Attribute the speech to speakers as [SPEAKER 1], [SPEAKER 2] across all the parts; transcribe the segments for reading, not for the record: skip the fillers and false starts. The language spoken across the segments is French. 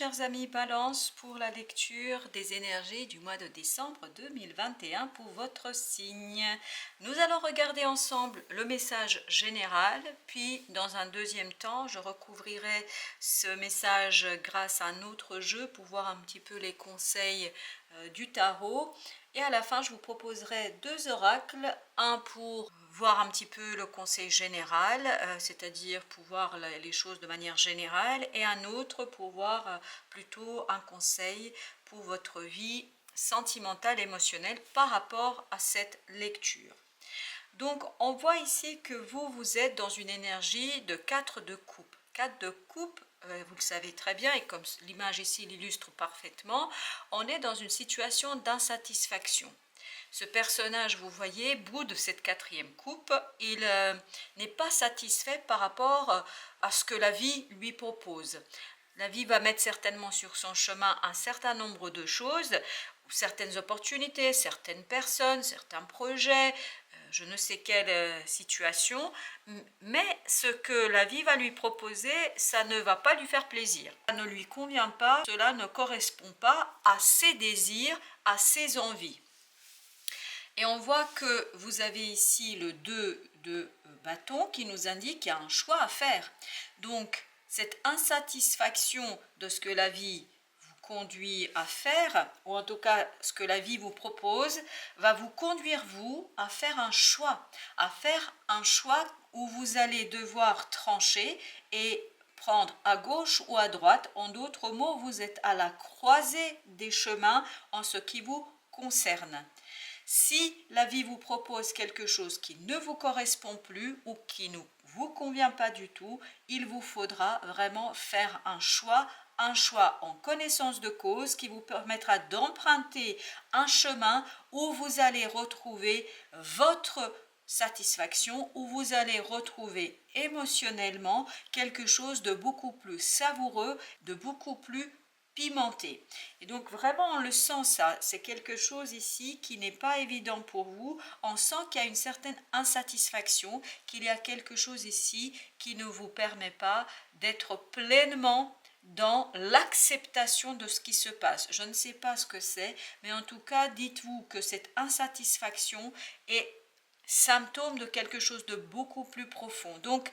[SPEAKER 1] chers amis Balance, pour la lecture des énergies du mois de décembre 2021 pour votre signe. Nous allons regarder ensemble le message général, puis dans un deuxième temps, je recouvrirai ce message grâce à un autre jeu pour voir un petit peu les conseils du tarot. Et à la fin, je vous proposerai deux oracles, un pour voir un petit peu le conseil général, c'est-à-dire pour voir les choses de manière générale, et un autre pour voir plutôt un conseil pour votre vie sentimentale, émotionnelle par rapport à cette lecture. Donc, on voit ici que vous êtes dans une énergie de 4 de coupe. 4 de coupe, vous le savez très bien, et comme l'image ici l'illustre parfaitement, on est dans une situation d'insatisfaction. Ce personnage, vous voyez, boude cette quatrième coupe. Il n'est pas satisfait par rapport à ce que la vie lui propose. La vie va mettre certainement sur son chemin un certain nombre de choses, certaines opportunités, certaines personnes, certains projets, je ne sais quelle situation, mais ce que la vie va lui proposer, ça ne va pas lui faire plaisir. Ça ne lui convient pas, cela ne correspond pas à ses désirs, à ses envies. Et on voit que vous avez ici le 2 de bâton qui nous indique qu'il y a un choix à faire. Donc, cette insatisfaction de ce que la vie vous conduit à faire, ou en tout cas ce que la vie vous propose, va vous conduire, vous, à faire un choix où vous allez devoir trancher et prendre à gauche ou à droite. En d'autres mots, vous êtes à la croisée des chemins en ce qui vous concerne. Si la vie vous propose quelque chose qui ne vous correspond plus ou qui ne vous convient pas du tout, il vous faudra vraiment faire un choix en connaissance de cause qui vous permettra d'emprunter un chemin où vous allez retrouver votre satisfaction, où vous allez retrouver émotionnellement quelque chose de beaucoup plus savoureux, de beaucoup plus pimenté. Et donc vraiment on le sent, ça c'est quelque chose ici qui n'est pas évident pour vous. On sent qu'il y a une certaine insatisfaction, qu'il y a quelque chose ici qui ne vous permet pas d'être pleinement dans l'acceptation de ce qui se passe. Je ne sais pas ce que c'est, mais en tout cas dites-vous que cette insatisfaction est symptôme de quelque chose de beaucoup plus profond. Donc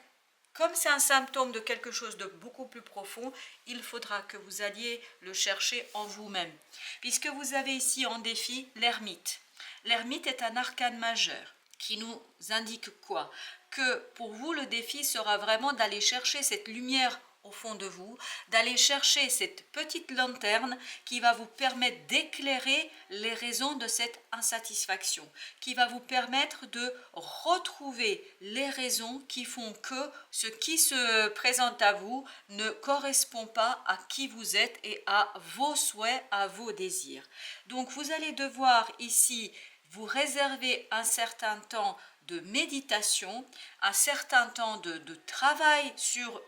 [SPEAKER 1] comme c'est un symptôme de quelque chose de beaucoup plus profond, il faudra que vous alliez le chercher en vous-même. Puisque vous avez ici en défi l'ermite. L'ermite est un arcane majeur qui nous indique quoi? Que pour vous, le défi sera vraiment d'aller chercher cette lumière au fond de vous, d'aller chercher cette petite lanterne qui va vous permettre d'éclairer les raisons de cette insatisfaction, qui va vous permettre de retrouver les raisons qui font que ce qui se présente à vous ne correspond pas à qui vous êtes et à vos souhaits, à vos désirs. Donc vous allez devoir ici vous réserver un certain temps de méditation, un certain temps de travail sur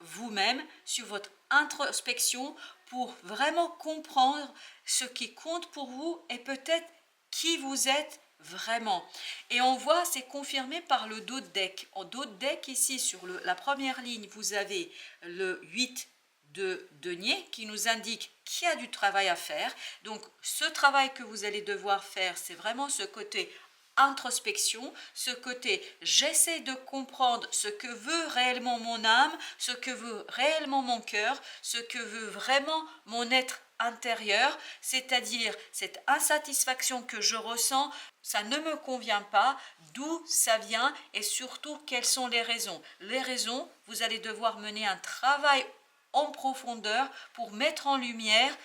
[SPEAKER 1] vous-même, sur votre introspection pour vraiment comprendre ce qui compte pour vous et peut-être qui vous êtes vraiment. Et on voit, c'est confirmé par le dos de deck. En dos de deck, ici sur la première ligne, vous avez le 8 de denier qui nous indique qu'il y a du travail à faire. Donc ce travail que vous allez devoir faire, c'est vraiment ce côté introspection, ce côté j'essaie de comprendre ce que veut réellement mon âme, ce que veut réellement mon cœur, ce que veut vraiment mon être intérieur, c'est-à-dire cette insatisfaction que je ressens, ça ne me convient pas, d'où ça vient et surtout quelles sont les raisons. Les raisons, vous allez devoir mener un travail en profondeur pour mettre en lumière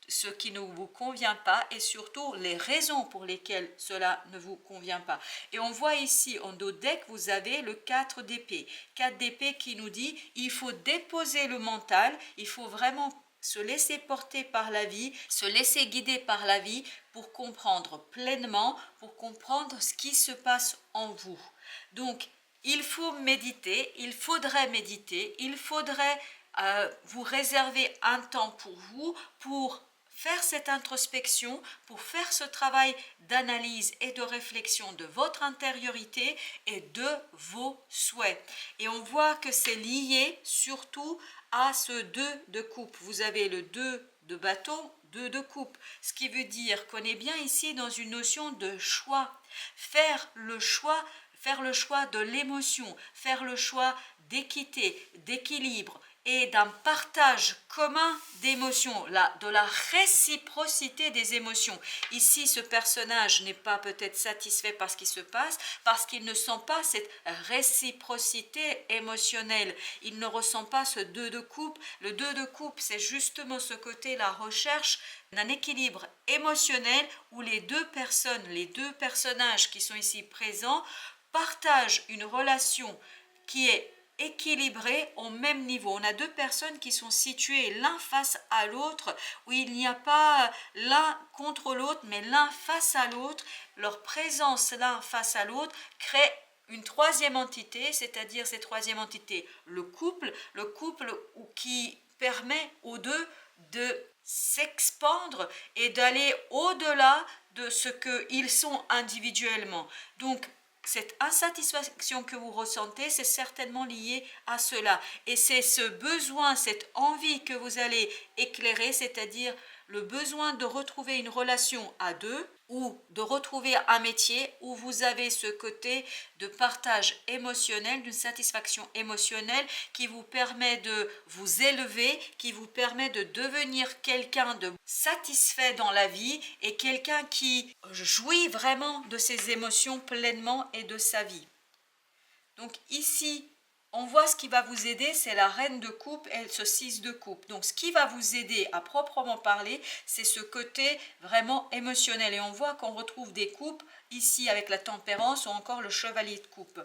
[SPEAKER 1] ce qui ne vous convient pas et surtout les raisons pour lesquelles cela ne vous convient pas. Et on voit ici en dos de deck, vous avez le 4 d'épée. 4 d'épée qui nous dit il faut déposer le mental, il faut vraiment se laisser porter par la vie, se laisser guider par la vie pour comprendre pleinement, pour comprendre ce qui se passe en vous. Donc, il faut méditer, il faudrait méditer, il faudrait vous réserver un temps pour vous, pour faire cette introspection, pour faire ce travail d'analyse et de réflexion de votre intériorité et de vos souhaits. Et on voit que c'est lié surtout à ce 2 de coupe. Vous avez le 2 de bâton, 2 de coupe, ce qui veut dire qu'on est bien ici dans une notion de choix. Faire le choix de l'émotion, faire le choix d'équité, d'équilibre et d'un partage commun d'émotions, de la réciprocité des émotions. Ici, ce personnage n'est pas peut-être satisfait par ce qui se passe, parce qu'il ne sent pas cette réciprocité émotionnelle. Il ne ressent pas ce 2 de coupe. Le 2 de coupe, c'est justement ce côté, la recherche d'un équilibre émotionnel où les deux personnages qui sont ici présents partagent une relation qui est équilibrés au même niveau. On a deux personnes qui sont situées l'un face à l'autre, où il n'y a pas l'un contre l'autre, mais l'un face à l'autre. Leur présence l'un face à l'autre crée une troisième entité, c'est-à-dire cette troisième entité, le couple qui permet aux deux de s'expandre et d'aller au-delà de ce qu'ils sont individuellement. Donc, cette insatisfaction que vous ressentez, c'est certainement lié à cela. Et c'est ce besoin, cette envie que vous allez éclairer, c'est-à-dire le besoin de retrouver une relation à deux ou de retrouver un métier où vous avez ce côté de partage émotionnel, d'une satisfaction émotionnelle qui vous permet de vous élever, qui vous permet de devenir quelqu'un de satisfait dans la vie et quelqu'un qui jouit vraiment de ses émotions pleinement et de sa vie. Donc ici, on voit ce qui va vous aider, c'est la reine de coupe et ce 6 de coupe. Donc ce qui va vous aider à proprement parler, c'est ce côté vraiment émotionnel. Et on voit qu'on retrouve des coupes ici avec la tempérance ou encore le chevalier de coupe.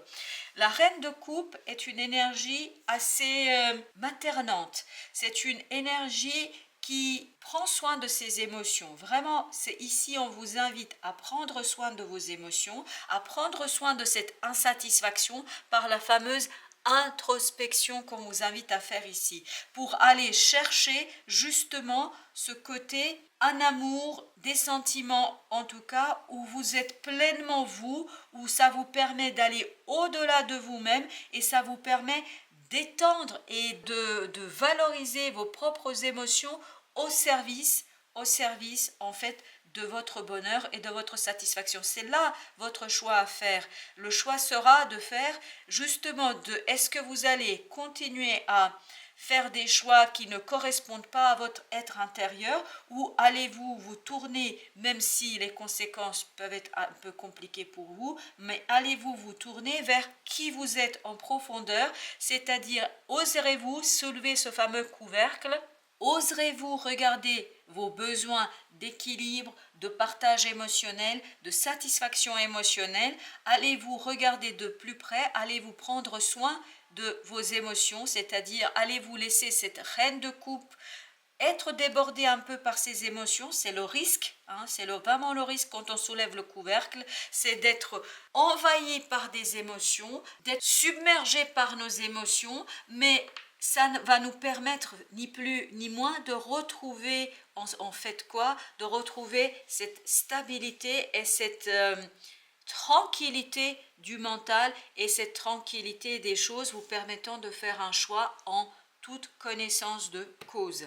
[SPEAKER 1] La reine de coupe est une énergie assez maternante. C'est une énergie qui prend soin de ses émotions. Vraiment, c'est ici on vous invite à prendre soin de vos émotions, à prendre soin de cette insatisfaction par la fameuse introspection qu'on vous invite à faire ici, pour aller chercher justement ce côté, un amour, des sentiments en tout cas, où vous êtes pleinement vous, où ça vous permet d'aller au-delà de vous-même et ça vous permet d'étendre et de valoriser vos propres émotions au service en fait de votre bonheur et de votre satisfaction. C'est là votre choix à faire. Le choix sera de faire justement est-ce que vous allez continuer à faire des choix qui ne correspondent pas à votre être intérieur ou allez-vous vous tourner, même si les conséquences peuvent être un peu compliquées pour vous, mais allez-vous vous tourner vers qui vous êtes en profondeur, c'est-à-dire oserez-vous soulever ce fameux couvercle. Oserez-vous regarder vos besoins d'équilibre, de partage émotionnel, de satisfaction émotionnelle? Allez-vous regarder de plus près? Allez-vous prendre soin de vos émotions? C'est-à-dire, allez-vous laisser cette reine de coupe être débordé un peu par ses émotions? C'est le risque, c'est vraiment le risque quand on soulève le couvercle, c'est d'être envahi par des émotions, d'être submergé par nos émotions, mais ça va nous permettre ni plus ni moins de retrouver en fait quoi? De retrouver cette stabilité et cette tranquillité du mental et cette tranquillité des choses vous permettant de faire un choix en toute connaissance de cause.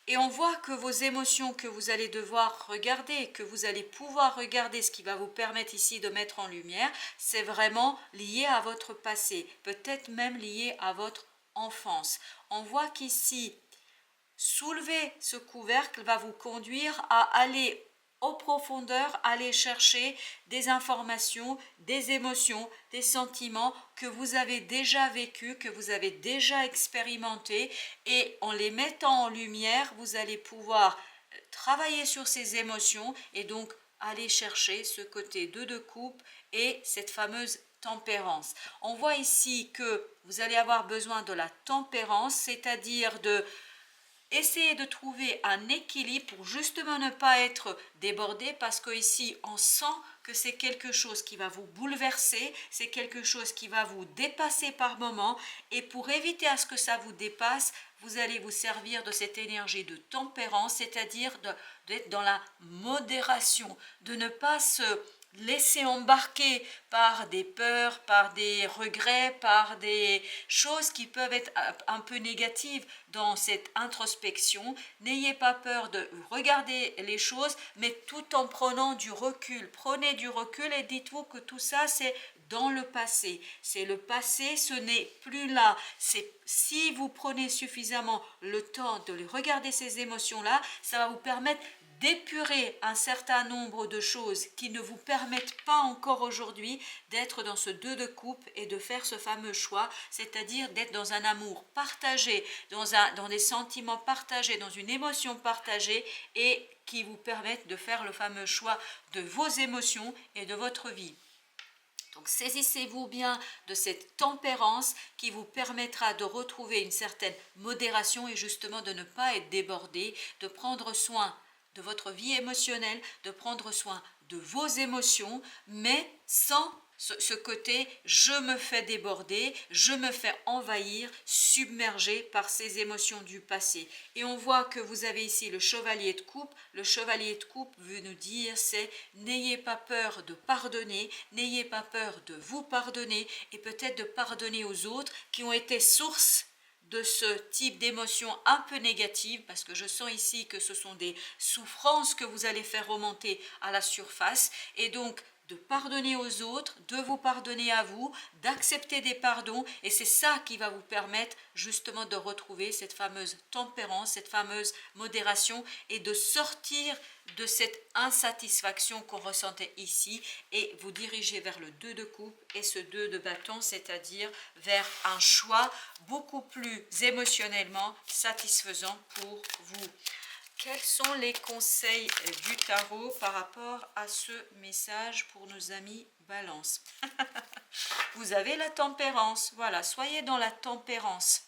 [SPEAKER 1] Et on voit que vos émotions que vous allez devoir regarder, que vous allez pouvoir regarder, ce qui va vous permettre ici de mettre en lumière, c'est vraiment lié à votre passé, peut-être même lié à votre enfance. On voit qu'ici, soulever ce couvercle va vous conduire à aller en profondeur, aller chercher des informations, des émotions, des sentiments que vous avez déjà vécus, que vous avez déjà expérimentés, et en les mettant en lumière, vous allez pouvoir travailler sur ces émotions et donc aller chercher ce côté 2 de coupe et cette fameuse tempérance. On voit ici que vous allez avoir besoin de la tempérance, c'est-à-dire de essayer de trouver un équilibre pour justement ne pas être débordé, parce que ici on sent que c'est quelque chose qui va vous bouleverser, c'est quelque chose qui va vous dépasser par moment, et pour éviter à ce que ça vous dépasse, vous allez vous servir de cette énergie de tempérance, c'est-à-dire d'être dans la modération, de ne pas se laisser embarquer par des peurs, par des regrets, par des choses qui peuvent être un peu négatives dans cette introspection. N'ayez pas peur de regarder les choses, mais tout en prenant du recul. Prenez du recul et dites-vous que tout ça, c'est dans le passé. C'est le passé, ce n'est plus là. Si vous prenez suffisamment le temps de regarder ces émotions-là, ça va vous permettre d'épurer un certain nombre de choses qui ne vous permettent pas encore aujourd'hui d'être dans ce 2 de coupe et de faire ce fameux choix, c'est-à-dire d'être dans un amour partagé, dans des sentiments partagés, dans une émotion partagée et qui vous permettent de faire le fameux choix de vos émotions et de votre vie. Donc saisissez-vous bien de cette tempérance qui vous permettra de retrouver une certaine modération et justement de ne pas être débordé, de prendre soin de votre vie émotionnelle, de prendre soin de vos émotions, mais sans ce côté je me fais déborder, je me fais envahir, submerger par ces émotions du passé. Et on voit que vous avez ici le chevalier de coupe. Le chevalier de coupe veut nous dire c'est n'ayez pas peur de pardonner, n'ayez pas peur de vous pardonner et peut-être de pardonner aux autres qui ont été source de ce type d'émotions un peu négatives, parce que je sens ici que ce sont des souffrances que vous allez faire remonter à la surface, et donc de pardonner aux autres, de vous pardonner à vous, d'accepter des pardons, et c'est ça qui va vous permettre justement de retrouver cette fameuse tempérance, cette fameuse modération, et de sortir de cette insatisfaction qu'on ressentait ici, et vous diriger vers le 2 de coupe et ce 2 de bâton, c'est-à-dire vers un choix beaucoup plus émotionnellement satisfaisant pour vous. Quels sont les conseils du tarot par rapport à ce message pour nos amis Balance? Vous avez la tempérance, voilà, soyez dans la tempérance.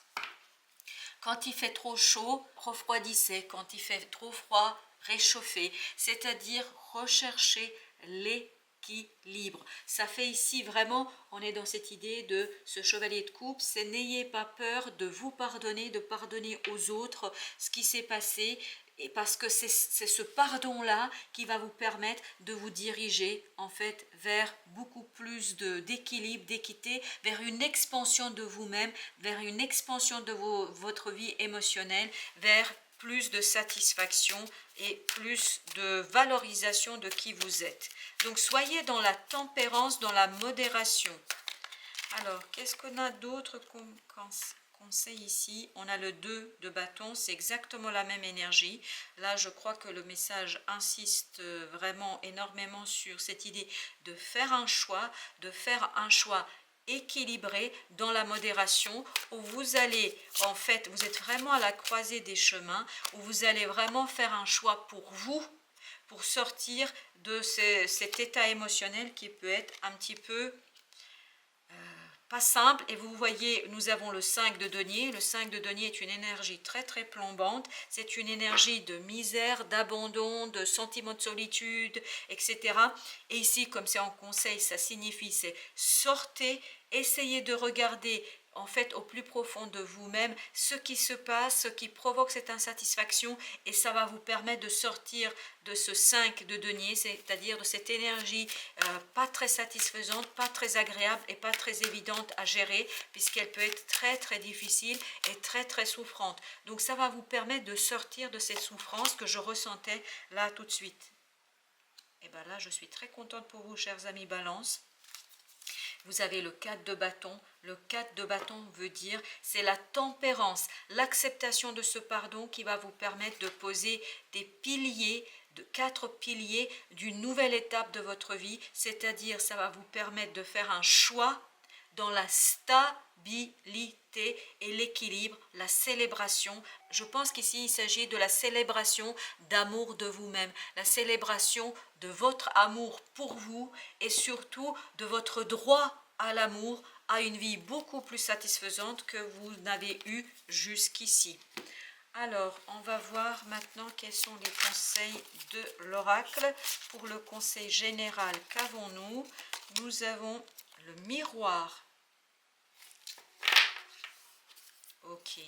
[SPEAKER 1] Quand il fait trop chaud, refroidissez. Quand il fait trop froid, réchauffez. C'est-à-dire rechercher l'équilibre. Ça fait ici vraiment, on est dans cette idée de ce chevalier de coupe, c'est n'ayez pas peur de vous pardonner, de pardonner aux autres ce qui s'est passé. Et parce que c'est ce pardon-là qui va vous permettre de vous diriger en fait vers beaucoup plus d'équilibre, d'équité, vers une expansion de vous-même, vers une expansion de votre vie émotionnelle, vers plus de satisfaction et plus de valorisation de qui vous êtes. Donc soyez dans la tempérance, dans la modération. Alors, qu'est-ce qu'on a d'autre conseil ici? On a le 2 de bâton, c'est exactement la même énergie. Là, je crois que le message insiste vraiment énormément sur cette idée de faire un choix équilibré dans la modération, où vous allez, en fait, vous êtes vraiment à la croisée des chemins, où vous allez vraiment faire un choix pour vous, pour sortir de cet état émotionnel qui peut être un petit peu pas simple. Et vous voyez, nous avons le 5 de denier. Le 5 de denier est une énergie très très plombante. C'est une énergie de misère, d'abandon, de sentiment de solitude, etc. Et ici, comme c'est en conseil, ça signifie c'est sortez, essayez de regarder en fait au plus profond de vous-même ce qui se passe, ce qui provoque cette insatisfaction, et ça va vous permettre de sortir de ce 5 de denier, c'est-à-dire de cette énergie pas très satisfaisante, pas très agréable et pas très évidente à gérer, puisqu'elle peut être très très difficile et très très souffrante. Donc ça va vous permettre de sortir de ces souffrances que je ressentais là tout de suite. Et bien là, je suis très contente pour vous, chers amis Balance. Vous avez le 4 de bâton. Le 4 de bâton veut dire c'est la tempérance, l'acceptation de ce pardon qui va vous permettre de poser des piliers, de 4 piliers d'une nouvelle étape de votre vie. C'est-à-dire ça va vous permettre de faire un choix dans la stabilité et l'équilibre, la célébration. Je pense qu'ici il s'agit de la célébration d'amour de vous-même, la célébration de votre amour pour vous et surtout de votre droit à l'amour, à une vie beaucoup plus satisfaisante que vous n'avez eu jusqu'ici. Alors, on va voir maintenant quels sont les conseils de l'oracle. Pour le conseil général, qu'avons-nous? Nous avons le miroir. Ok.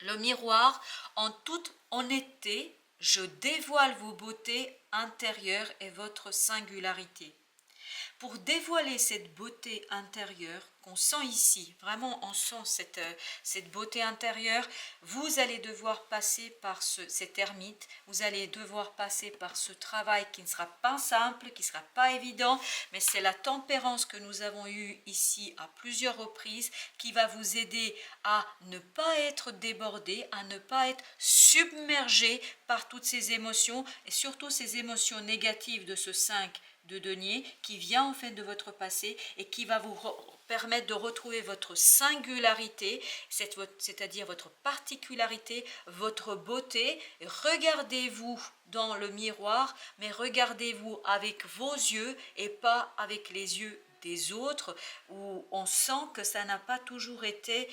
[SPEAKER 1] Le miroir, en toute honnêteté, Je dévoile vos beautés intérieures et votre singularité. Pour dévoiler cette beauté intérieure qu'on sent ici, vraiment on sent cette beauté intérieure, vous allez devoir passer par cette ermite, vous allez devoir passer par ce travail qui ne sera pas simple, qui ne sera pas évident, mais c'est la tempérance que nous avons eue ici à plusieurs reprises qui va vous aider à ne pas être débordé, à ne pas être submergé par toutes ces émotions et surtout ces émotions négatives de ce 5 de denier qui vient en fait de votre passé et qui va vous permettre de retrouver votre singularité, c'est-à-dire votre particularité, votre beauté. Regardez-vous dans le miroir, mais regardez-vous avec vos yeux et pas avec les yeux des autres, où on sent que ça n'a pas toujours été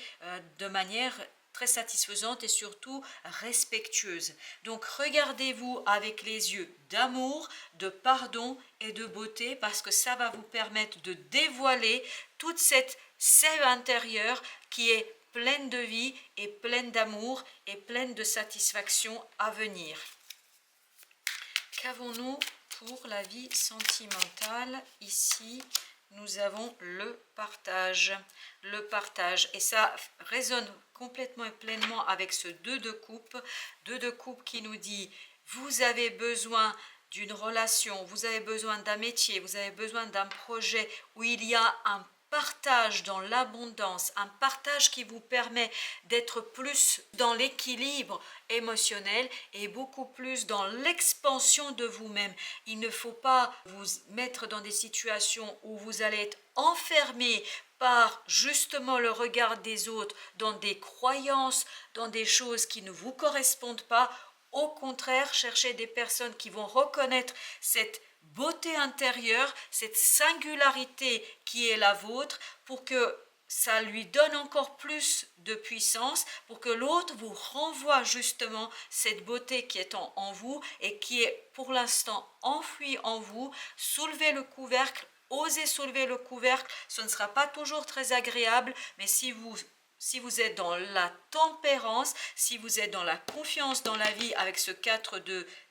[SPEAKER 1] de manière très satisfaisante et surtout respectueuse. Donc regardez-vous avec les yeux d'amour, de pardon et de beauté parce que ça va vous permettre de dévoiler toute cette sève intérieure qui est pleine de vie et pleine d'amour et pleine de satisfaction à venir. Qu'avons-nous pour la vie sentimentale ici? Nous avons le partage. Le partage. Et ça résonne complètement et pleinement avec ce 2 de coupe. 2 de coupe qui nous dit, vous avez besoin d'une relation, vous avez besoin d'un métier, vous avez besoin d'un projet où il y a un partage dans l'abondance, un partage qui vous permet d'être plus dans l'équilibre émotionnel et beaucoup plus dans l'expansion de vous-même. Il ne faut pas vous mettre dans des situations où vous allez être enfermé par justement le regard des autres, dans des croyances, dans des choses qui ne vous correspondent pas. Au contraire, cherchez des personnes qui vont reconnaître cette beauté intérieure, cette singularité qui est la vôtre pour que ça lui donne encore plus de puissance, pour que l'autre vous renvoie justement cette beauté qui est en vous et qui est pour l'instant enfouie en vous. Soulevez le couvercle, osez soulever le couvercle, ce ne sera pas toujours très agréable, mais si vous êtes dans la tempérance, si vous êtes dans la confiance dans la vie avec ce 4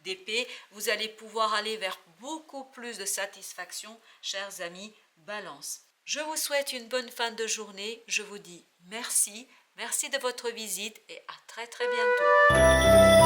[SPEAKER 1] d'épée, vous allez pouvoir aller vers beaucoup plus de satisfaction, chers amis Balance. Je vous souhaite une bonne fin de journée. Je vous dis merci. Merci de votre visite et à très très bientôt.